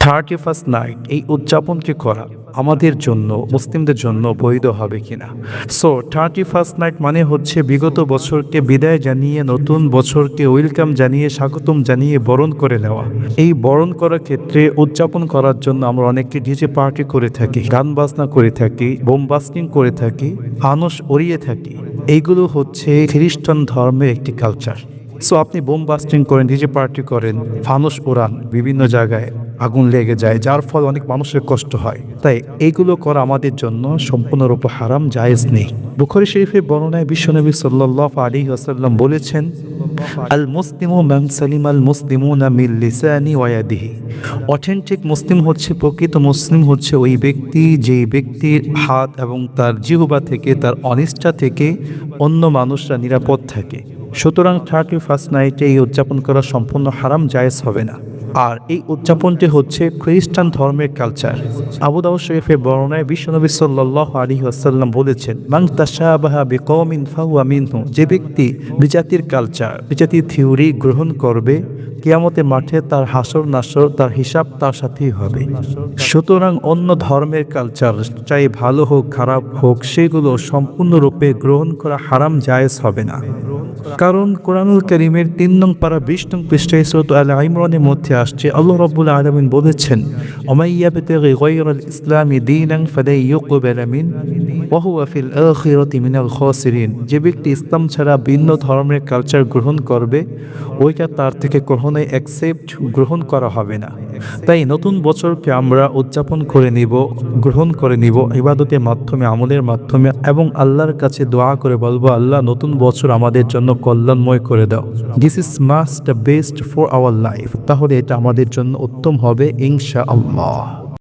31st night এই উদযাপনকে করা আমাদের জন্য মুসলিমদের জন্য বৈধ হবে কিনা। সো 31st নাইট মানে হচ্ছে বিগত বছরকে বিদায় জানিয়ে নতুন বছরকে ওয়েলকাম জানিয়ে স্বাগতম জানিয়ে বরণ করে নেওয়া। এই বরণ করার ক্ষেত্রে উদযাপন করার জন্য আমরা অনেকে ডিজে পার্টি করে থাকি, গান বাজনা করে থাকি, বোম বাস্টিং করে থাকি, ফানুস উড়িয়ে থাকি। এইগুলো হচ্ছে খ্রিস্টান ধর্মের একটি কালচার। সো আপনি বোম বাস্টিং করেন, ডিজে পার্টি করেন, ফানুস ওড়ান, বিভিন্ন জায়গায় আগুন লেগে যায়, যার ফলে অনেক মানুষের কষ্ট হয়। তাই এইগুলো করা আমাদের জন্য সম্পূর্ণরূপে হারাম, জায়েজ নেই। বুখারী শরীফের বর্ণনায় বিশ্বনবী সাল্লাল্লাহু আলাইহি ওয়াসাল্লাম বলেছেন, আল মুসলিমু মান সালিমাল মুসলিমুনা মিন লিসানি ওয়া ইয়াদিহি। অথেন্টিক মুসলিম হচ্ছে, প্রকৃত মুসলিম হচ্ছে ওই ব্যক্তি যেই ব্যক্তির হাত এবং তার জিহ্বা থেকে, তার অনিষ্ঠা থেকে অন্য মানুষরা নিরাপদ থাকে। সুতরাং 31st নাইটে এই উদযাপন করা সম্পূর্ণ হারাম, জায়েজ হবে না। আর এই উদযাপনটি হচ্ছে খ্রিস্টান ধর্মের কালচার। আবু দাউদ শরীফের বর্ণনায় বিশ্বনবী সাল্লাল্লাহু আলাইহি ওয়াসাল্লাম বলেছেন, মান তাশাবাহা বিকওমিন ফাহুয়া মিনহু। যে ব্যক্তি বিজাতির কালচার, বিজাতির থিওরি গ্রহণ করবে, কিয়ামতের মাঠে তার হাসর নাসর, তার হিসাব তার সাথেই হবে। সুতরাং অন্য ধর্মের কালচার, চাই ভালো হোক খারাপ হোক, সেগুলো সম্পূর্ণরূপে গ্রহণ করা হারাম, জায়েজ হবে না। কারণ কোরআনুল কারীমের 3 নং পারা 20 নং পৃষ্ঠায় সূরা আলে ইমরানের মধ্যে আসছে, আল্লাহ রাব্বুল আলামিন বলেছেন, ওমাই ইয়াবতাগি গায়রাল ইসলামি দীনান ফালাই ইউকবালা মিন ওয়া হুয়া ফিল আখিরাতি মিনাল খাসিরিন। যে ব্যক্তি ইসলাম ছাড়া ভিন্ন ধর্মের কালচার গ্রহণ করবে, ওইটা তার থেকে কখনোই গ্রহণ করা হবে না। তাই নতুন বছরকে আমরা উদযাপন করে নিব, গ্রহণ করে নিব ইবাদতের মাধ্যমে, আমলের মাধ্যমে, এবং আল্লাহর কাছে দোয়া করে বলবো, আল্লাহ নতুন বছর আমাদের জন্য কল্যাণময় করে দাও। This is must the best for our life. তাহলে এটা আমাদের জন্য উত্তম হবে ইনশাআল্লাহ।